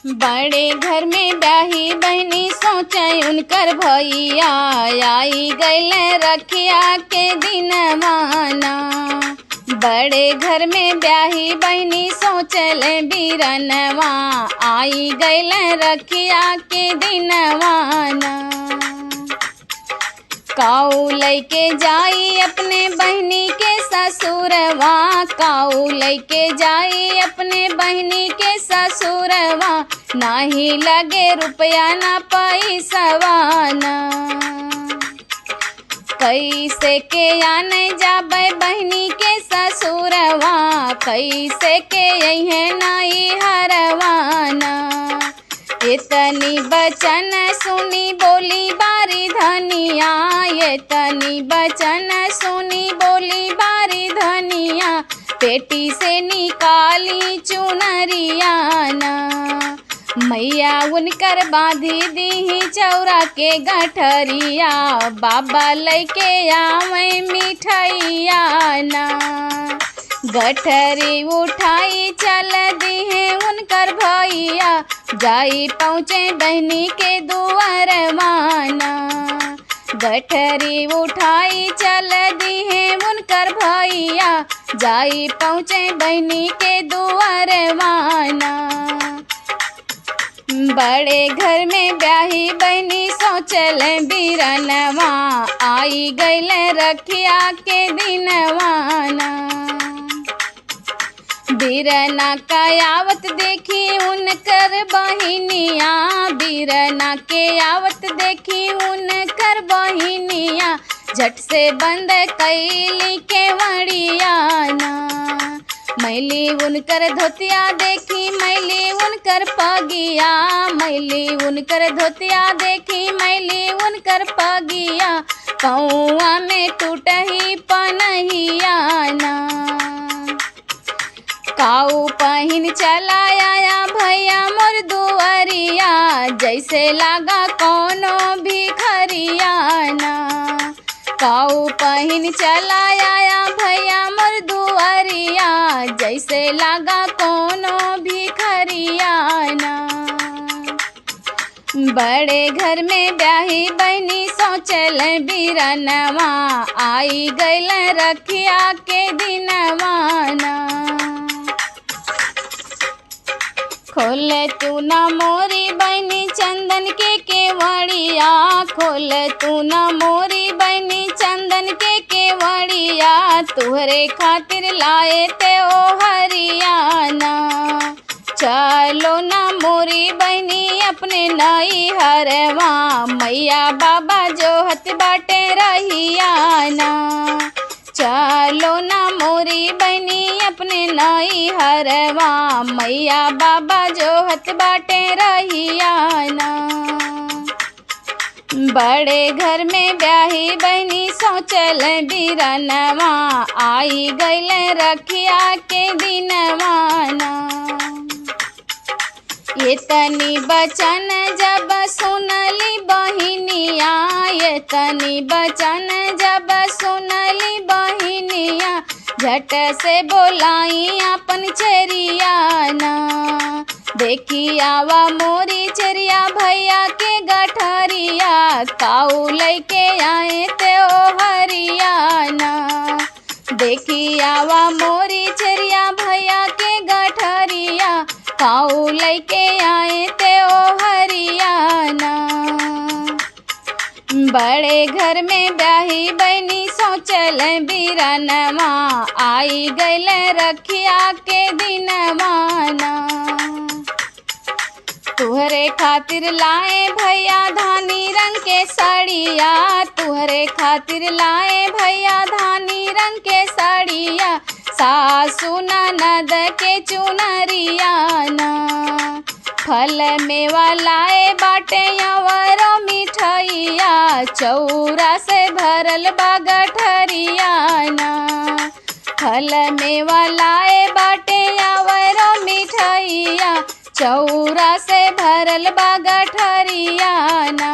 बड़े घर में ब्याही बहनी सोचे उनकर भैया आई गैल रखिया के दिनवाना। बड़े घर में ब्याही बहनी सोचल बीरनवा आई गैल रखिया के दिनवाना। काऊ लैके जाई अपने बहनी के ससुरवा, काऊ लैके जाई अपने बहनी के ससुरवा, नाही लगे रुपया ना पैसवाना। कैसे के आने जाबे बहनी के ससुरवा, कैसे के यही नाई हरवाना। इतनी बचन सुनी बोली बारी धनिया, इतनी बचन सुनी बोली बारी धनिया, पेटी से निकाली चुनरियाना। मैया उनकर बांधी दी चौरा के गठरिया, बाबा लैके आवे मिठैया ना। गठरी उठाई चल दी है उनकर भैया, जाई पहुँचे बहनी के दुआर माना। गठरी उठाई चल दी है उनकर भैया, जाई पहुँचे बहनी के दुआर माना। बड़े घर में ब्याही बहनी सोचल बीरनवा आई गैल रखिया के दिनवाना। बीरना का आवत देखी उनकर बहिनिया, बीरना के आवत देखी उनकर बहिनिया, झट से बंद कैली के वड़ियाना। मैली उनकर धोतिया देखी मैली उनकर पगिया, मैली उनकर धोतिया देखी मैली उनकर पगिया, पौआ में टूटही पनहियाना। काऊ पहिन चला आया भैया मोर दुआरिया, जैसे लागा कोनो भिखरियाना। काऊ पहिन चला आया भैया मोर दुआरिया, जैसे लागा कोनो भिखरियाना। बड़े घर में ब्याही बहनी सोचल बीरनवा आई गैल रखिया के दिनवाना। खोल तू ना मोरी बहनी चंदन के केवड़िया, खोल तू ना मोरी बहनी चंदन के केवड़िया, तुहरे खातिर लाए ते ओ हरियाना। चलो ना मोरी बहनी अपने नई हरवा, मैया बाबा जो हत बाटे रहियाना। चलो ना मोरी बहनी अपने नई हरवा, मैया बाबा जो हत बाटे रहियाना। बड़े घर में ब्याही बहनी सोचल बीरनवा आई गैल रखिया के दिनवाना। इतनी बचन जब सुनली बहिनिया, इतनी बचन जब सुनली बहिनिया, झट से बोलाई अपन चेरियाना। देखी आवा मोरी चेरिया भैया के गठरिया, काऊ लैके आए ते ओ हरियाना। देखी आवा मोरी चेरिया भैया के गठरिया, काऊ लैके आए ते ओ हरियाना। बड़े घर में ब्याही बहनी सोचल बीरनवा आई गैल रखिया के दिनवाना। तुहरे खातिर लाए भैया धानी रंग के साड़िया, तुहरे खातिर लाए भैया धानी रंग के साड़िया, सासु ननद के चुनरियाना। फल मेवा लाए बाटे अवरो मिठाइया, चौरा से भरल बा गठरियाना। फल मेवा लाए बाटे अवरो मिठाइया, चौरा से भरल बा गठरियाना।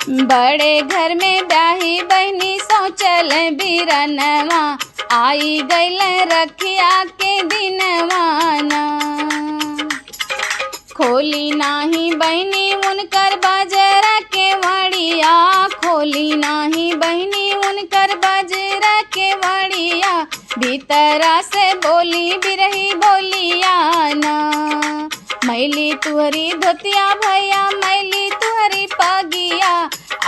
बड़े घर में ब्याही बहनी सोचल बीरनवा आई गैल रखिया के दिनवाना। खोली नाही बहनी उनकर बाजरा के वड़िया, खोली नाही बहनी उनकर बाजरा के वड़िया, भीतरा से बोली बिरही बोलिया ना। मैली तुहरी धोतिया भैया मैली तुहरी पगिया,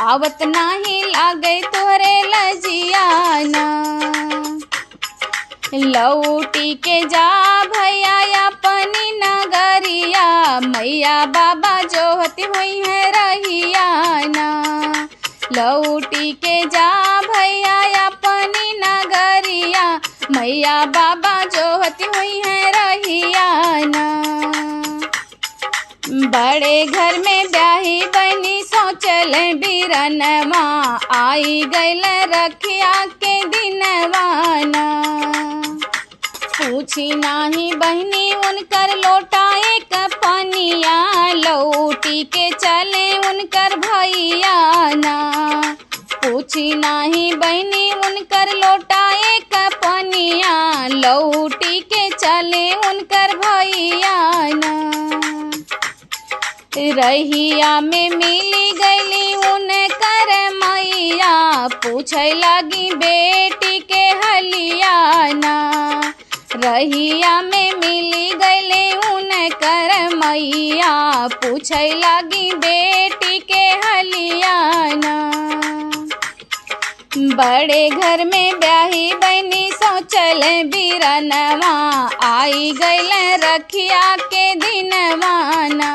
आवत नाही लागे तुहरे लजिया ना। लौटी के जा भैया अपनी नगरिया, मैया बाबा जोहती हुई है रहिया ना। लौटी के जा भैया अपनी नगरिया, मैया बाबा जोहती हुई है रहिया ना। बड़े घर में ब्याही बनी सोचल बिरनवा, आई गैल रखिया के दिनवा ना। पूछी नाही बहनी उनकर लोटा एक पनिया, लौटी के चले उनकर भैया ना। पूछी नाही बहनी उनकर लोटा एक पनिया, लौटी के चले उनकर भैया ना। रहिया में मिली गईली उनकर मैया, पूछे लगी बेटी के हलिया ना। रहिया में मिली गईली उनकर मैया, पूछे लगी बेटी के हलिया ना। बड़े घर में ब्याही बनी सोचल बिरनवा, आई गईल रखिया के दिनवा ना।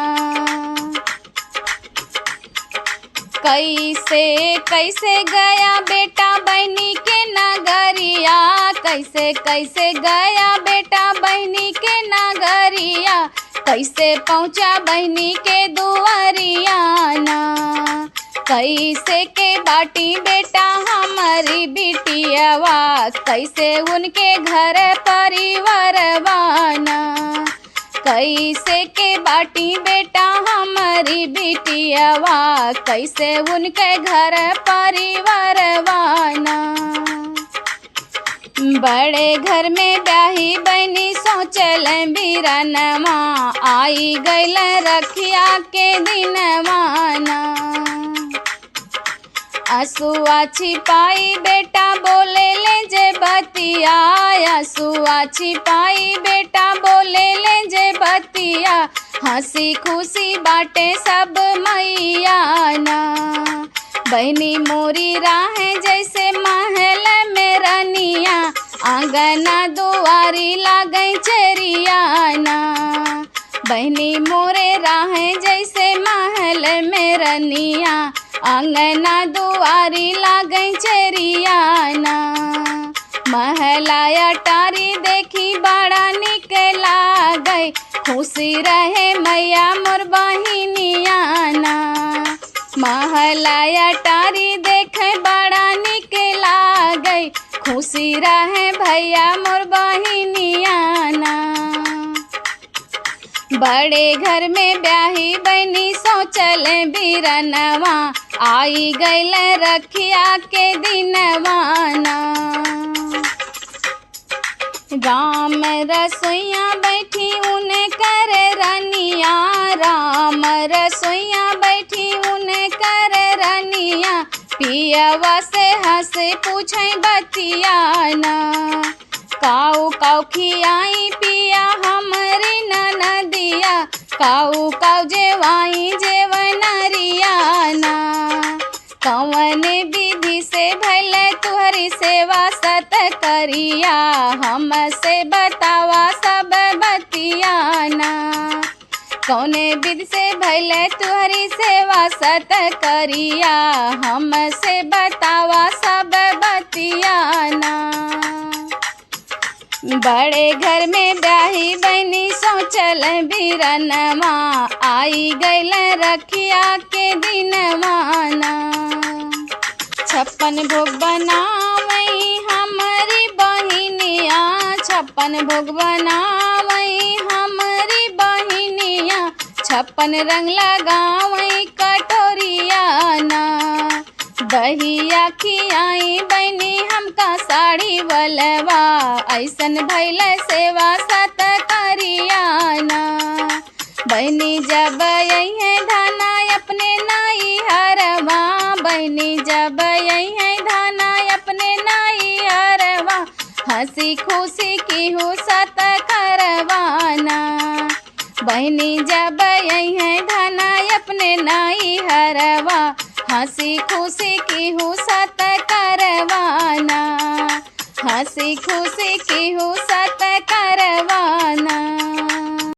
कैसे कैसे गया बेटा बहनी के नगरिया, कैसे कैसे गया बेटा बहनी के नगरिया, कैसे पहुँचा बहनी के दुआरिया ना। कैसे के बाटी बेटा हमारी बिटियावा, कैसे उनके घर परिवारवा ना। कैसे के बाटी बेटा हमारी बिटियावा, कैसे उनके घर परिवारवा ना। बड़े घर में ब्याही बनी सोचल बिरनवा, आई गईल रखिया के दिनवा ना। असुआ छिपाई बेटा बोले ले जे बतिया, असुआ छिपाई बेटा बोले ले जे बतिया, हंसी खुशी बाटे सब मैया ना। बहनी मोरी राहें जैसे महल में रनिया, आंगना दुआरी लागई चेरिया ना। बहनी मोरे राहें जैसे महल में रनिया, आंगना दुआरी लागई चेरिया ना। महलाया टारी देखी बड़ा निक लागई, खुशी रहे मैया मोर बहिनिया ना। महलाया टारी देखे बड़ा निक लागई, खुशी रहे भैया मोर बहिनिया ना। बड़े घर में ब्याही बनी सोचल बिरनवा, आई गईल रखिया के दिनवा ना। राम रसोइया बैठी उनकर रनिया, राम रसोइया बैठी उनकर रनिया, पियवा से हंस पूछे बतिया ना। काऊ काऊ खियाई पिया हमरी ननदिया, काऊ काऊ जेवाई जेवनरिया ना। कौन विधि से भले तुहरी सेवा सत करिया, हमसे बतावा सब बतिया ना। कौन विधि से भले तुहरी सेवा सत करिया, हमसे बतावा सब बतिया ना। बड़े घर में ब्याही बनी सोचल बिरनवा, आई गईल रखिया के दिनवा ना। 56 भोग बनावई हमारी बहिनिया, 56 भोग बनावई हमारी बहिनिया, 56 रंग लगावई कटोरिया ना। दहिया खियाई बनी हमका साड़ी वलवा, ऐसन भैल सेवा सत करिया ना। बहनी जब आई है धाना अपने नाई हरवा, बहनी जब आई है धाना अपने नाई हरवा, हंसी खुशी की हो सत करवाना। बहनी जब आई है धाना अपने नाई हरवा, हंसी खुशी की हो सत करवाना, हंसी खुशी की हो सत